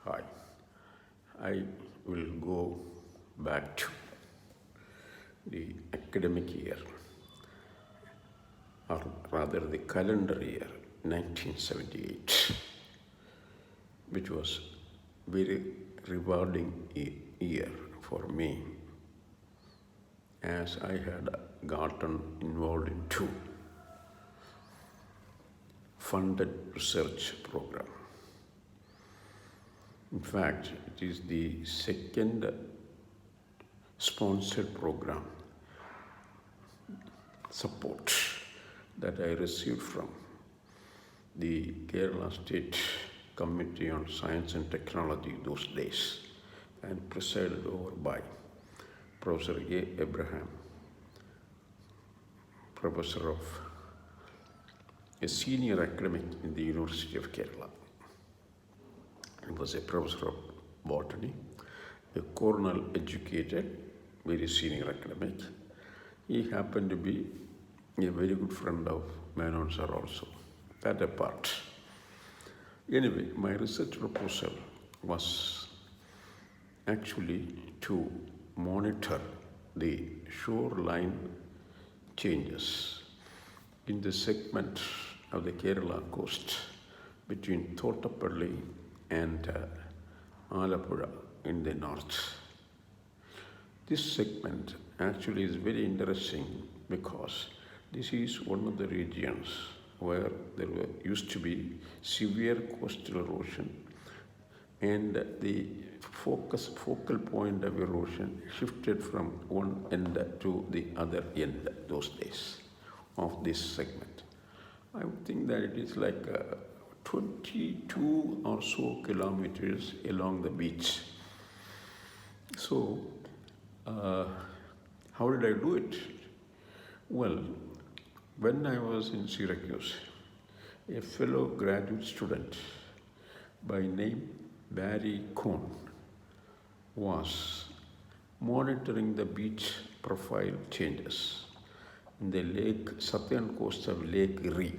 Hi, I will go back to the academic year, or rather the calendar year 1978, which was very rewarding year for me as I had gotten involved in two funded research program. In fact, it is the second sponsored program support that I received from the Kerala State Committee on Science and Technology those days, and presided over by Professor A. Abraham, professor of a senior academic in the University of Kerala. He was a professor of botany, a Cornell educated, very senior academic. He happened to be a very good friend of Menon sir also. That apart. Anyway, my research proposal was actually to monitor the shoreline changes in the segment of the Kerala coast between Thottappally and Alappuzha in the north. This segment actually is very interesting because this is one of the regions where there used to be severe coastal erosion, and the focal point of erosion shifted from one end to the other end those days of this segment. I would think that it is like 22 or so kilometers along the beach. So, how did I do it? Well, when I was in Syracuse, a fellow graduate student by name Barry Cohn was monitoring the beach profile changes in the southern coast of Lake Erie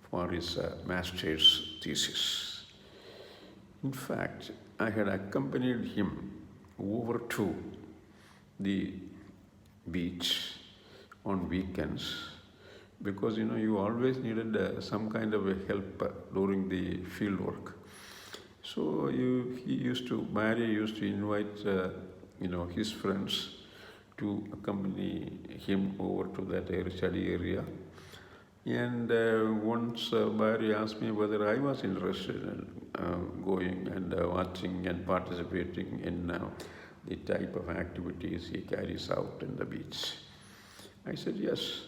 for his master's thesis. In fact, I had accompanied him over to the beach on weekends because you always needed some kind of a help during the field work. So Barry used to invite his friends to accompany him over to that study area. And once Barry asked me whether I was interested in going and watching and participating in the type of activities he carries out in the beach. I said yes.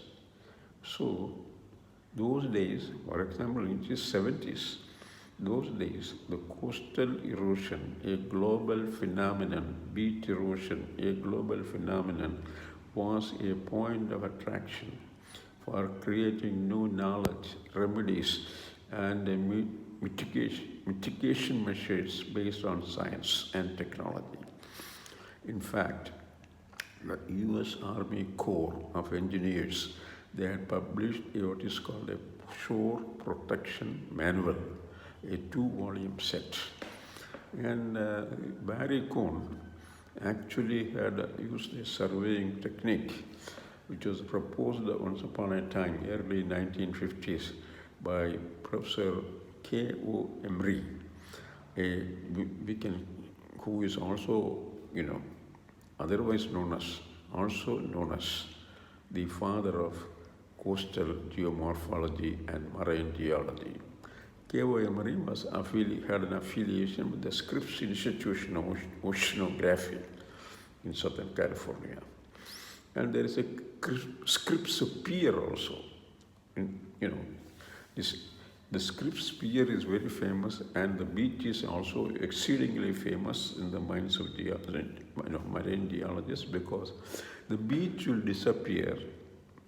So those days, for example, in the 70s, those days, the coastal erosion, a global phenomenon, beach erosion, a global phenomenon, was a point of attraction for creating new knowledge, remedies, and mitigation measures based on science and technology. In fact, the U.S. Army Corps of Engineers, they had published what is called a Shore Protection Manual, a 2-volume set. And Barry Cohn actually had used a surveying technique which was proposed once upon a time, early 1950s, by Professor K.O. Emery, who is also, otherwise known as the father of coastal geomorphology and marine geology. K.O. Emery had an affiliation with the Scripps Institution of Oceanography in Southern California. And there is a Scripps Pier also. The Scripps Pier is very famous, and the beach is also exceedingly famous in the minds of marine geologists, because the beach will disappear.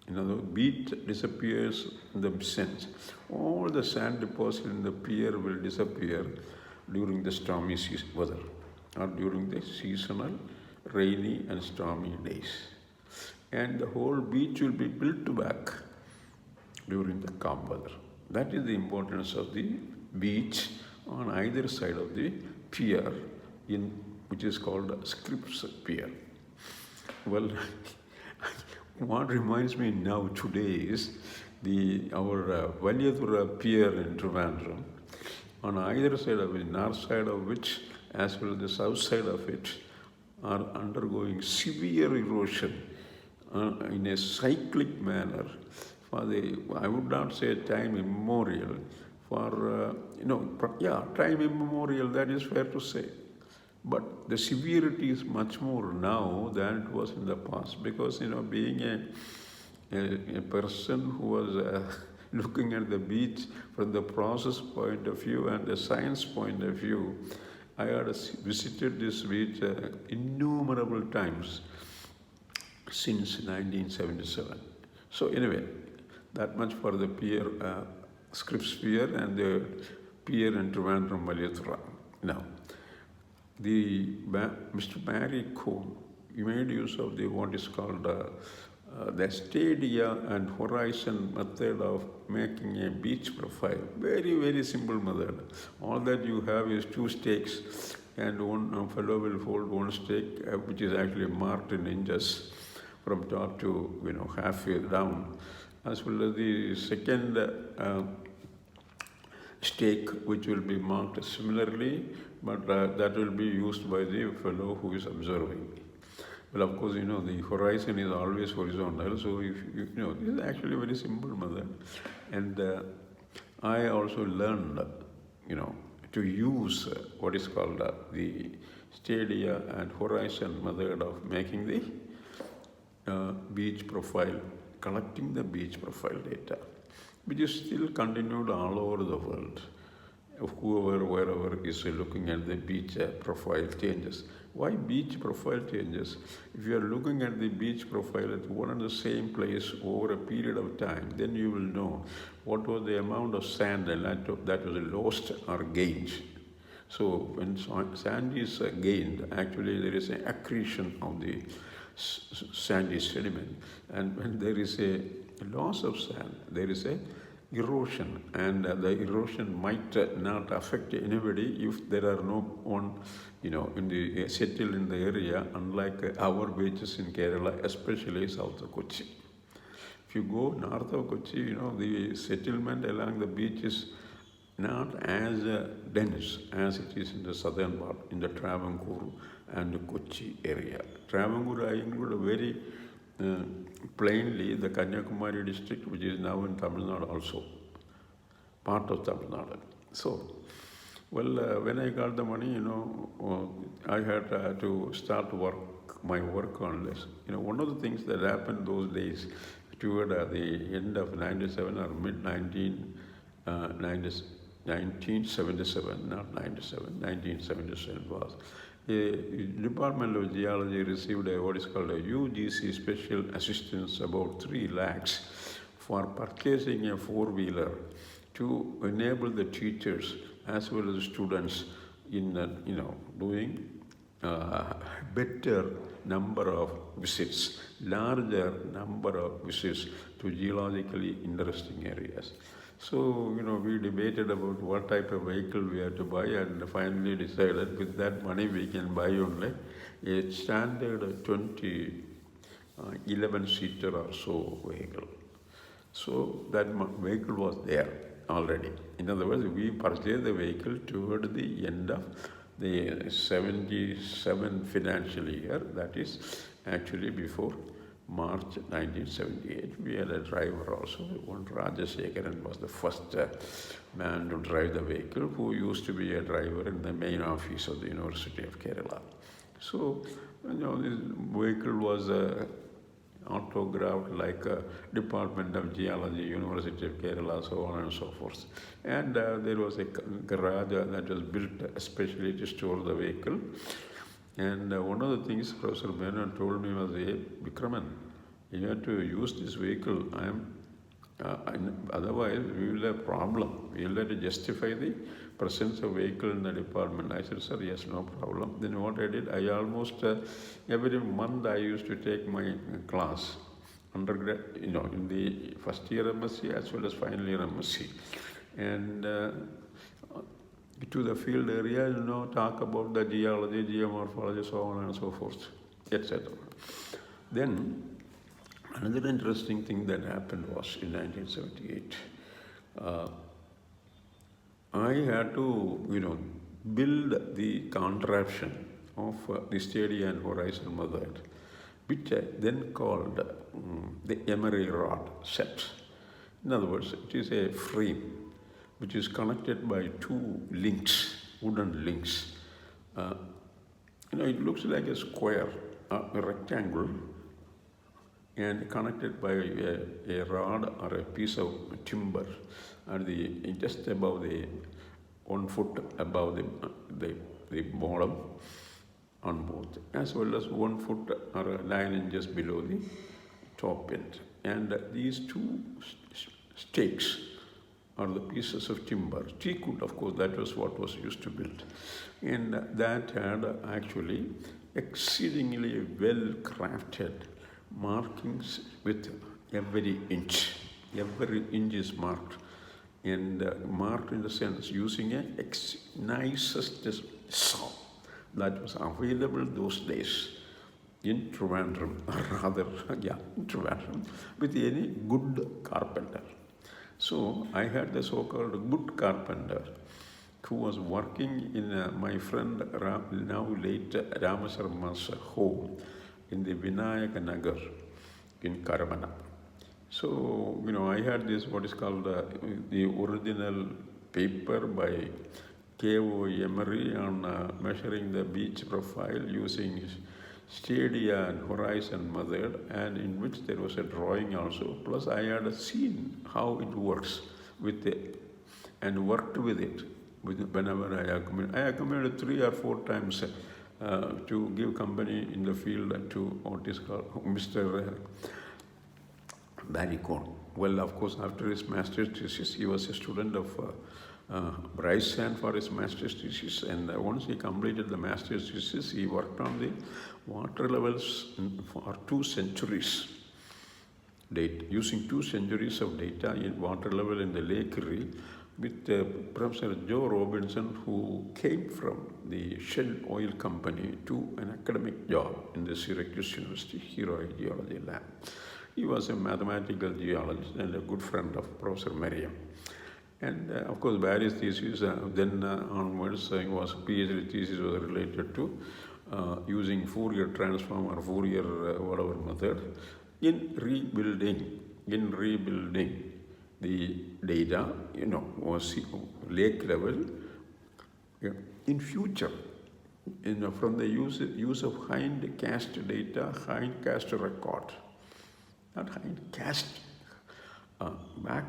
The beach disappears in the sense all the sand deposits in the pier will disappear during the stormy weather or during the seasonal rainy and stormy days. And the whole beach will be built back during the calm weather. That is the importance of the beach on either side of the pier, which is called Scripps Pier. Well, what reminds me now today is our Valiyadura Pier in Trivandrum. On either side of it, north side of which, as well as the south side of it, are undergoing severe erosion in a cyclic manner for I would not say time immemorial, time immemorial, that is fair to say. But the severity is much more now than it was in the past, because, being a person who was looking at the beach from the process point of view and the science point of view, I had visited this beach innumerable times since 1977. So anyway, that much for the pier, Scripps Pier and the pier in Trivandrum, Valiyadura. Now, Mr. Barry Cohn, he made use of what is called the stadia and horizon method of making a beach profile. Very, very simple method. All that you have is two stakes, and one fellow will hold one stake, which is actually marked in inches from top to halfway down, as well as the second stake, which will be marked similarly, but that will be used by the fellow who is observing. Well, of course, the horizon is always horizontal, so if this is actually a very simple method. And I also learned, to use what is called the stadia and horizon method of making the beach profile, collecting the beach profile data, which is still continued all over the world. Wherever is looking at the beach profile changes. Why beach profile changes? If you are looking at the beach profile at one and the same place over a period of time, then you will know what was the amount of sand that was lost or gained. So when sand is gained, actually there is an accretion of the sandy sediment, and when there is a loss of sand, there is a erosion, and the erosion might not affect anybody if there are no one, settled in the area, unlike our beaches in Kerala, especially south of Kochi. If you go north of Kochi, the settlement along the beach is not as dense as it is in the southern part, in the Travancore and the Kochi area. Travancore, I include very plainly the Kanyakumari district, which is now in Tamil Nadu also, part of Tamil Nadu. So, when I got the money, I had to start my work on this. One of the things that happened those days, toward the end of 97 or mid 1977, not 97, 1977 was, the Department of Geology received what is called a UGC special assistance, about 3 lakhs, for purchasing a 4-wheeler to enable the teachers as well as students in doing better number of visits, larger number of visits to geologically interesting areas. So, we debated about what type of vehicle we had to buy, and finally decided with that money we can buy only a standard 11-seater or so vehicle. So that vehicle was there already. In other words, we purchased the vehicle toward the end of the 77 financial year, that is actually before March 1978. We had a driver also, one Rajashekaran was the first man to drive the vehicle, who used to be a driver in the main office of the University of Kerala. So, this vehicle was autographed like Department of Geology, University of Kerala, so on and so forth. And there was a garage that was built especially to store the vehicle. And one of the things Professor Menon told me was, hey, Vikraman, you have to use this vehicle. Otherwise, we will have a problem. We will have to justify the presence of vehicle in the department. I said, sir, yes, no problem. Then what I did, I almost every month I used to take my class, undergrad, in the first year MSc as well as final year MSc. And to the field area, talk about the geology, geomorphology, so on and so forth, etc. Then another interesting thing that happened was in 1978. I had to, build the contraption of the steady and horizon method, which I then called the emery rod set. In other words, it is a frame which is connected by two links, wooden links. It looks like a square, a rectangle, and connected by a rod or a piece of timber at just above the 1 foot above the bottom on both, as well as 1 foot or 9 inches below the top end. And these two stakes are the pieces of timber. Teak wood, of course, that was what was used to build. And that had actually exceedingly well crafted markings with every inch. Every inch is marked. And marked in the sense using a nicest saw that was available those days in Trivandrum, in Trivandrum, with any good carpenter. So I had the so-called good carpenter who was working in my friend now late Ramasarma's home in the Vinayak Nagar in Karamana. So, I had this what is called the original paper by K.O. Emery on measuring the beach profile using stadia and horizon method, and in which there was a drawing also. Plus, I had seen how it works with it and worked with it whenever I accumulated 3 or 4 times to give company in the field to what is called Mr. Barry Cohn. Well, of course, after his master's thesis, he was a student of Bryce Sand for his master's thesis, and once he completed the master's thesis, he worked on the water levels for 2 centuries, using 2 centuries of data in water level in the Lake Erie with Professor Joe Robinson, who came from the Shell Oil Company to an academic job in the Syracuse University Geology Lab. He was a mathematical geologist and a good friend of Professor Merriam. And of course, Barry's thesis then onwards was PhD thesis was related to using Fourier transform or Fourier whatever method in rebuilding the data, was lake level in future. From the use of hindcast data, hindcast record. Not hindcast, back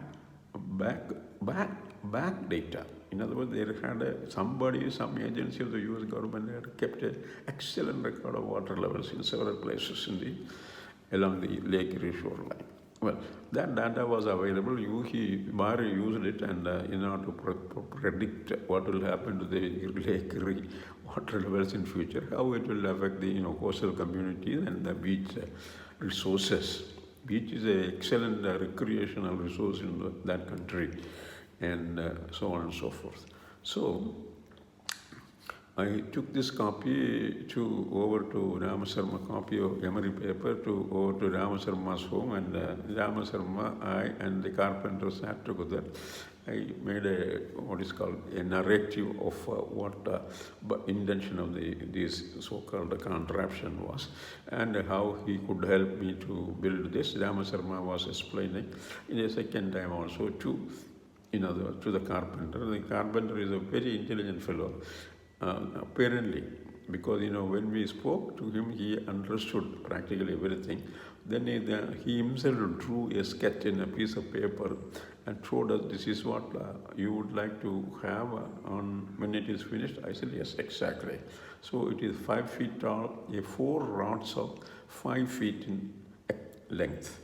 data. In other words, there had some agency of the US government had kept an excellent record of water levels in several places along the Lake Erie shoreline. Well, that data was available. Barry used it, and in order to predict what will happen to the Lake Erie water levels in future, how it will affect the coastal communities and the beach resources. Beach is an excellent recreational resource in that country, and so on and so forth. So I took this copy over to Ramasarma, copy of Emery paper over to Ramasarma's home, and Ramasarma, I and the carpenter sat together. I made what is called a narrative of what the intention of this so-called contraption was, and how he could help me to build this. Ramasarma was explaining in a second time also to the carpenter. The carpenter is a very intelligent fellow, apparently, because when we spoke to him, he understood practically everything. Then he himself drew a sketch in a piece of paper and showed us, this is what you would like to have on when it is finished. I said, yes, exactly. So it is 5 feet tall, 4 rods of 5 feet in length.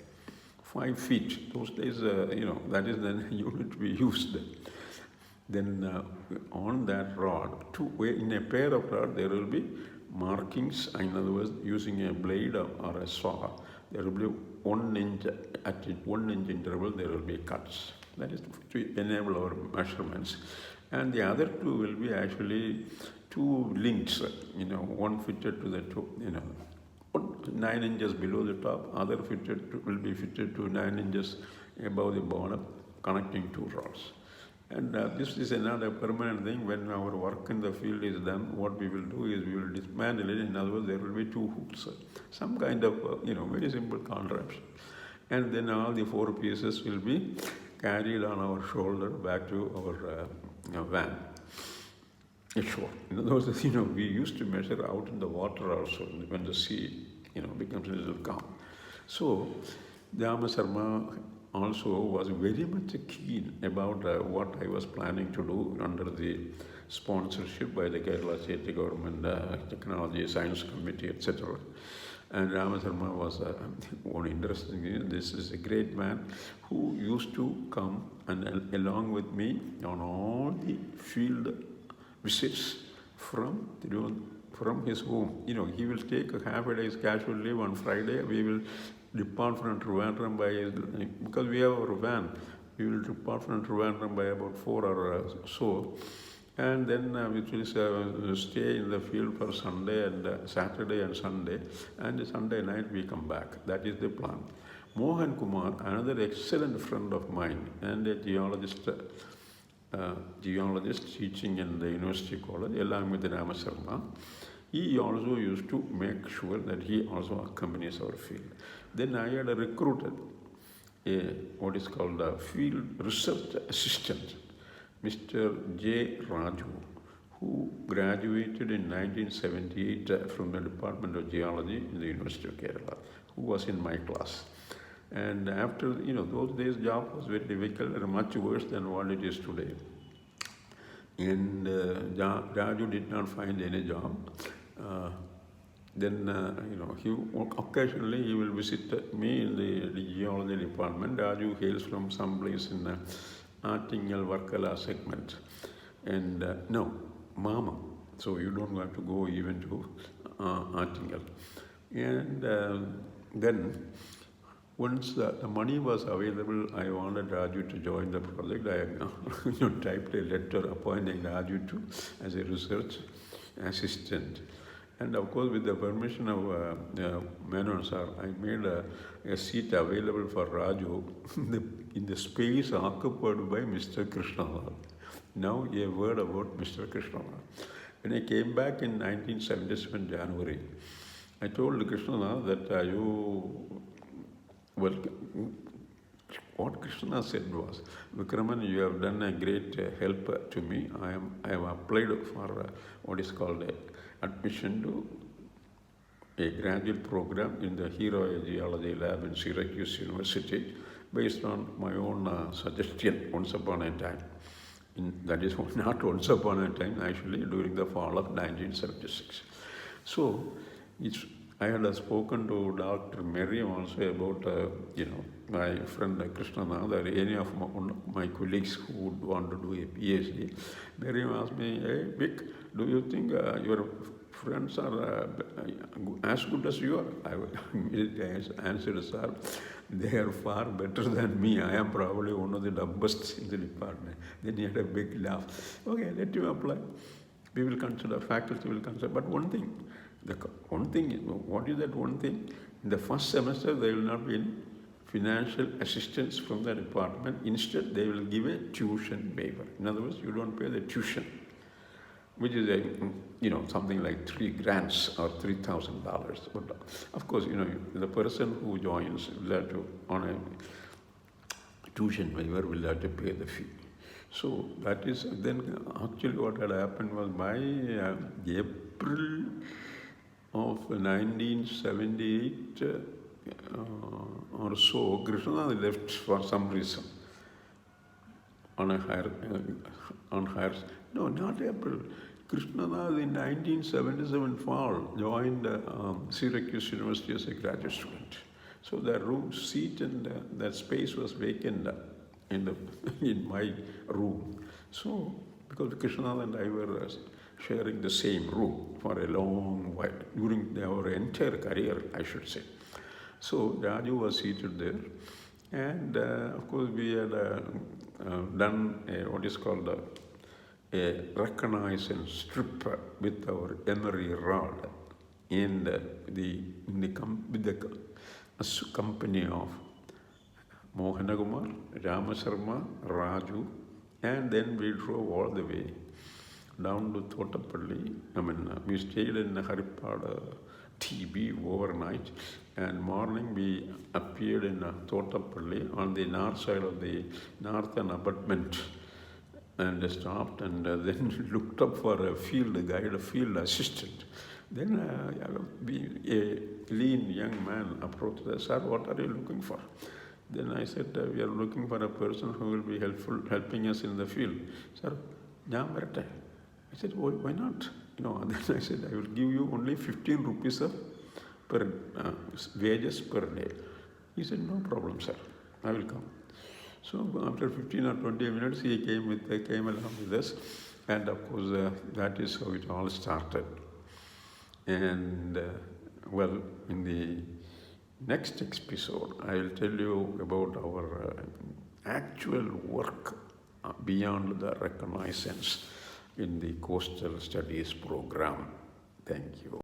5 feet. Those days, that is the unit we used. Then on that rod, in a pair of rods, there will be markings. In other words, using a blade or a saw, there will be 1 inch, at 1 inch interval, there will be cuts. That is to enable our measurements. And the other two will be actually two links, one fitted to the two, 9 inches below the top, other will be fitted to 9 inches above the bonnet, connecting two rods. And this is not a permanent thing. When our work in the field is done, what we will do is we will dismantle it. In other words, there will be two hooks, some kind of, very simple contraption. And then all the four pieces will be carried on our shoulder back to our van. Ashore. In other words, we used to measure out in the water also when the sea, becomes a little calm. So, Dhamma Sarma also was very much keen about what I was planning to do under the sponsorship by the Kerala State Government Technology Science Committee, etc. And Ramasarma was one interesting thing. This is a great man who used to come and along with me on all the field visits from his home. He will take a half a day's casual leave on Friday. We will depart from Trivandrum because we have our van. We will depart from Trivandrum by about 4 or so. And then we will stay in the field for Sunday and Saturday and Sunday. And Sunday night we come back. That is the plan. Mohan Kumar, another excellent friend of mine and a geologist teaching in the University College, along with Rama Sharma, he also used to make sure that he also accompanies our field. Then I had recruited what is called a field research assistant, Mr. J. Raju, who graduated in 1978 from the Department of Geology in the University of Kerala, who was in my class. And after, those days job was very difficult and much worse than what it is today. And Raju did not find any job. Then, occasionally he will visit me in the geology department. Raju hails from some place in the Artingal Varkala segment. And no, Mama. So you don't have to go even to Artingal. And then, once the money was available, I wanted Raju to join the project. I typed a letter appointing Raju as a research assistant. And of course, with the permission of Menon sir, I made a seat available for Raju in the space occupied by Mr. Krishnalal. Now a word about Mr. Krishnalal. When I came back in 1977 January, I told Krishnalal that what Krishna said was, Vikraman, you have done a great help to me. I have applied for what is called admission to a graduate program in the Hero Geology Lab in Syracuse University based on my own suggestion once upon a time. That is not once upon a time, actually during the fall of 1976. So I had spoken to Dr. Miriam also about, my friend Krishnanath or any of my colleagues who would want to do a PhD. Miriam asked me, hey, Vic, do you think your friends are as good as you are? I immediately answered, sir, they are far better than me. I am probably one of the dumbest in the department. Then he had a big laugh. Okay, let you apply. We will consider, faculty will consider. But one thing, what is that one thing? In the first semester, there will not be any financial assistance from the department. Instead, they will give a tuition waiver. In other words, you don't pay the tuition, which is something like $3,000 or $3,000. But of course, the person who joins will have to, on a tuition waiver, will have to pay the fee. So that is, then actually what had happened was by April of 1978 or so, Krishna left for some reason on higher, no, not April. Krishnanath in 1977 fall joined Syracuse University as a graduate student. So the room seat and that space was vacant in my room. So because Krishnanath and I were sharing the same room for a long while, during our entire career, I should say. So Raju was seated there, and of course we had done what is called a reconnaissance strip with our emery rod and with the company of Mohanakumar, Ramasarma, Raju, and then we drove all the way down to Thotapalli. We stayed in Haripada TB overnight, and morning we appeared in Thotapalli on the north side of the northern abutment, and stopped and then looked up for a field guide, a field assistant. Then a lean young man approached us. Sir, what are you looking for? Then I said, we are looking for a person who will be helping us in the field. Sir, I said, why not? Then I said, I will give you only 15 rupees per wages per day. He said, no problem, sir. I will come. So after 15 or 20 minutes, he came along with us. And of course, that is how it all started. And in the next episode, I will tell you about our actual work beyond the reconnaissance in the coastal studies program. Thank you.